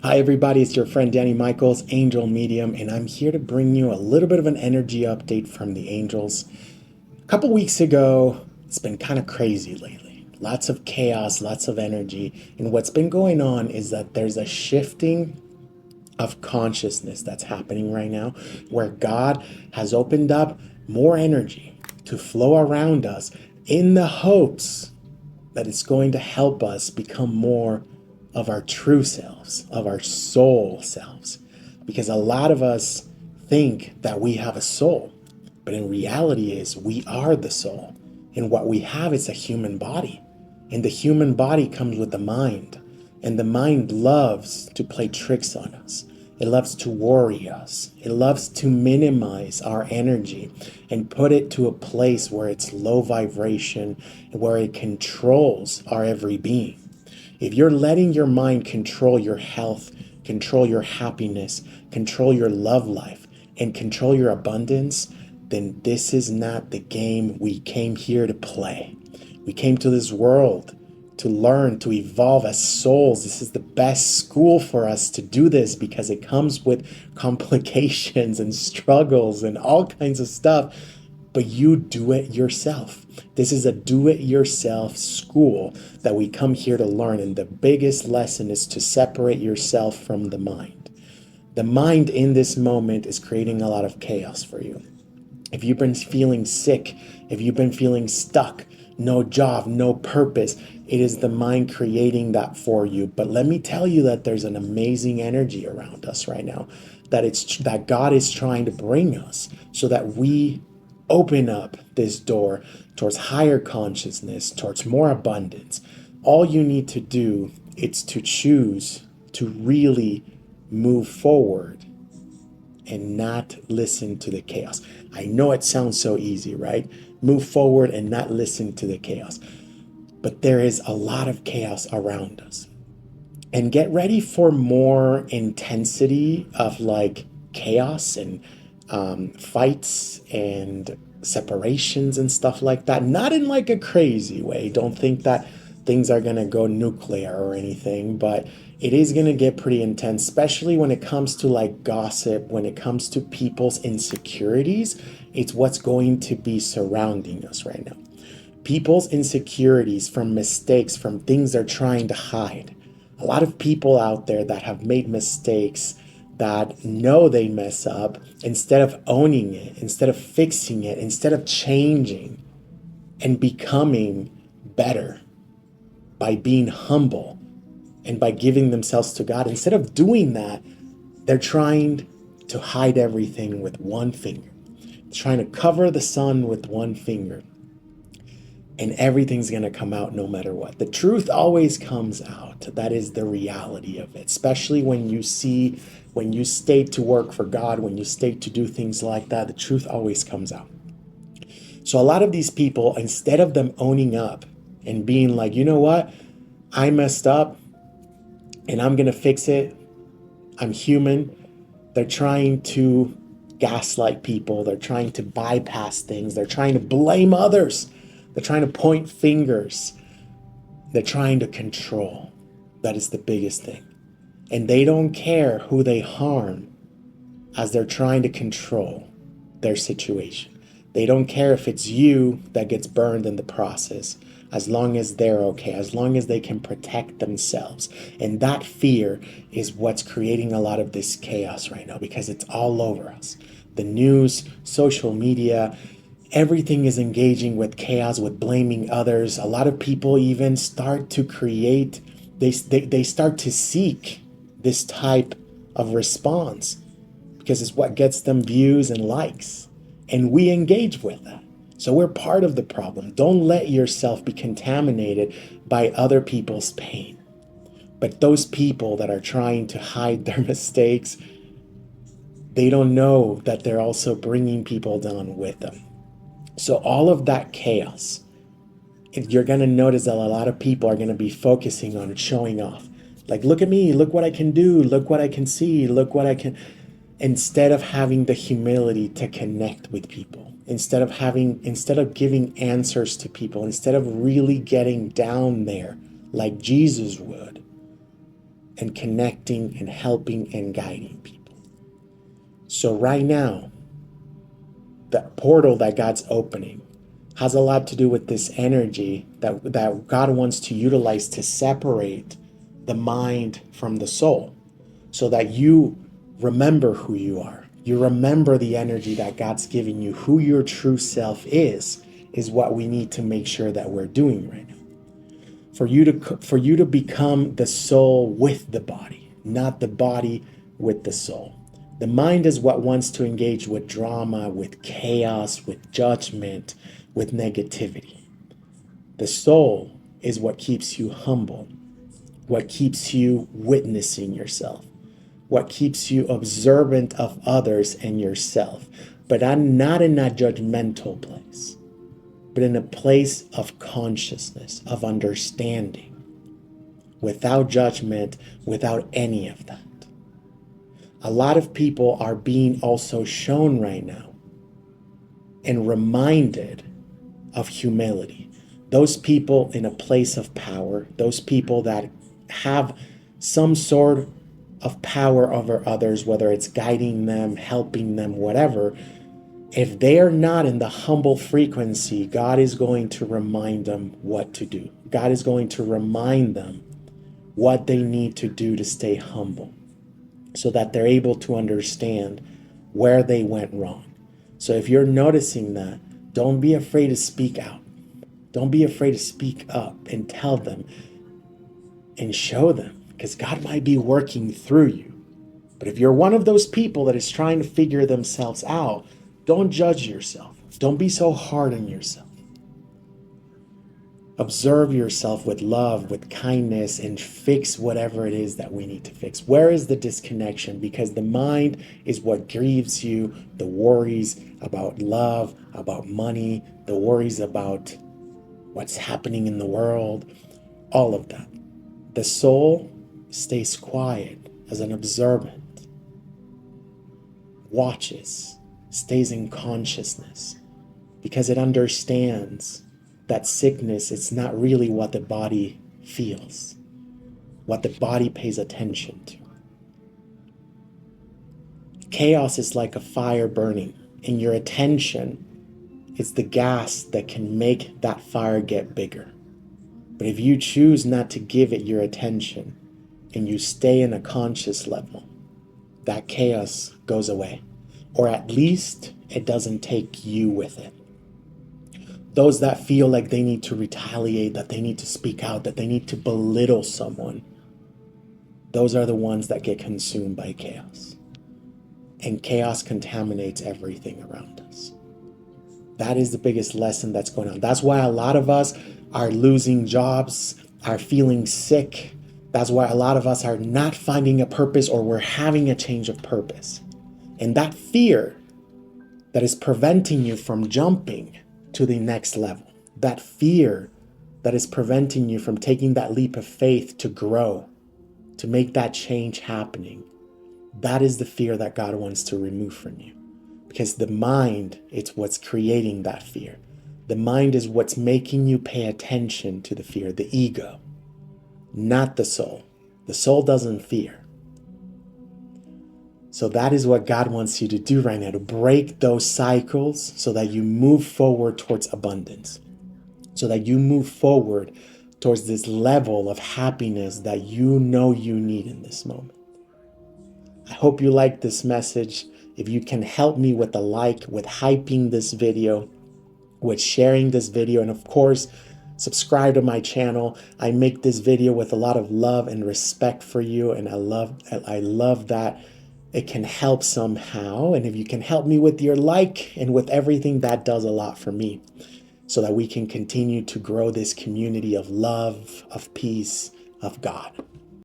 Hi, everybody. It's your friend Danny Michaels, Angel Medium, and I'm here to bring you a little bit of an energy update from the angels. A couple weeks ago, it's been kind of crazy lately. Lots of chaos, lots of energy. And what's been going on is that there's a shifting of consciousness that's happening right now where God has opened up more energy to flow around us in the hopes that it's going to help us become more of our true selves, of our soul selves. Because a lot of us think that we have a soul, but in reality is we are the soul. And what we have is a human body. And the human body comes with the mind. And the mind loves to play tricks on us. It loves to worry us. It loves to minimize our energy and put it to a place where it's low vibration, where it controls our every being. If you're letting your mind control your health, control your happiness, control your love life, and control your abundance, then this is not the game we came here to play. We came to this world to learn, to evolve as souls. This is the best school for us to do this because it comes with complications and struggles and all kinds of stuff. But you do it yourself. This is a do it yourself school that we come here to learn. And the biggest lesson is to separate yourself from the mind. The mind in this moment is creating a lot of chaos for you. If you've been feeling sick, if you've been feeling stuck, no job, no purpose, it is the mind creating that for you. But let me tell you that there's an amazing energy around us right now, that God is trying to bring us so that we open up this door towards higher consciousness, towards more abundance. All you need to do is to choose to really move forward and not listen to the chaos. I know it sounds so easy, right? Move forward and not listen to the chaos. But there is a lot of chaos around us. And get ready for more intensity of like chaos and fights and separations and stuff like that. Not in like a crazy way. Don't think that things are going to go nuclear or anything, but it is going to get pretty intense, especially when it comes to like gossip, when it comes to people's insecurities. It's what's going to be surrounding us right now. People's insecurities from mistakes, from things they're trying to hide. A lot of people out there that have made mistakes, that know they mess up, instead of owning it, instead of fixing it, instead of changing and becoming better by being humble and by giving themselves to God, instead of doing that, they're trying to hide everything with one finger. They're trying to cover the sun with one finger. And everything's going to come out no matter what. The truth always comes out. That is the reality of it, especially when you stay to work for God, when you stay to do things like that, the truth always comes out. So a lot of these people, instead of them owning up and being like, you know what, I messed up and I'm going to fix it. I'm human. They're trying to gaslight people. They're trying to bypass things. They're trying to blame others. They're trying to point fingers. They're trying to control. That is the biggest thing. And they don't care who they harm as they're trying to control their situation. They don't care if it's you that gets burned in the process, as long as they're okay, as long as they can protect themselves. And that fear is what's creating a lot of this chaos right now, because it's all over us. The news, social media, everything is engaging with chaos, with blaming others. A lot of people even start to create, they start to seek this type of response because it's what gets them views and likes. And we engage with that. So we're part of the problem. Don't let yourself be contaminated by other people's pain. But those people that are trying to hide their mistakes, they don't know that they're also bringing people down with them. So all of that chaos, you're going to notice that a lot of people are going to be focusing on showing off. Like, look at me, look what I can do, look what I can see, look what I can, instead of having the humility to connect with people, instead of giving answers to people, instead of really getting down there like Jesus would and connecting and helping and guiding people. So right now, the portal that God's opening has a lot to do with this energy that God wants to utilize to separate the mind from the soul, so that you remember who you are. You remember the energy that God's giving you. Who your true self is what we need to make sure that we're doing right now. For you to become the soul with the body, not the body with the soul. The mind is what wants to engage with drama, with chaos, with judgment, with negativity. The soul is what keeps you humble, what keeps you witnessing yourself, what keeps you observant of others and yourself, but not in that judgmental place, but in a place of consciousness, of understanding, without judgment, without any of that. A lot of people are being also shown right now and reminded of humility. Those people in a place of power, those people that have some sort of power over others, whether it's guiding them, helping them, whatever, if they are not in the humble frequency, God is going to remind them what to do. God is going to remind them what they need to do to stay humble, so that they're able to understand where they went wrong. So if you're noticing that, don't be afraid to speak out. Don't be afraid to speak up and tell them and show them, because God might be working through you. But if you're one of those people that is trying to figure themselves out, don't judge yourself. Don't be so hard on yourself. Observe yourself with love, with kindness, and fix whatever it is that we need to fix. Where is the disconnection? Because the mind is what grieves you, the worries about love, about money, the worries about what's happening in the world, all of that. The soul stays quiet as an observant, watches, stays in consciousness, because it understands that sickness is not really what the body feels, what the body pays attention to. Chaos is like a fire burning, and your attention is the gas that can make that fire get bigger. But if you choose not to give it your attention and you stay in a conscious level, that chaos goes away, or at least it doesn't take you with it. Those that feel like they need to retaliate, that they need to speak out, that they need to belittle someone, those are the ones that get consumed by chaos. And chaos contaminates everything around us. That is the biggest lesson that's going on. That's why a lot of us are losing jobs, are feeling sick. That's why a lot of us are not finding a purpose, or we're having a change of purpose. And that fear that is preventing you from jumping to the next level, that fear that is preventing you from taking that leap of faith to grow, to make that change happening, that is the fear that God wants to remove from you. Because the mind, it's what's creating that fear. The mind is what's making you pay attention to the fear, the ego, not the soul. The soul doesn't fear. So that is what God wants you to do right now, to break those cycles so that you move forward towards abundance, so that you move forward towards this level of happiness that you know you need in this moment. I hope you like this message. If you can help me with a like, with hyping this video, with sharing this video, and of course, subscribe to my channel. I make this video with a lot of love and respect for you, and I love that it can help somehow. And if you can help me with your like and with everything, that does a lot for me, so that we can continue to grow this community of love, of peace, of God.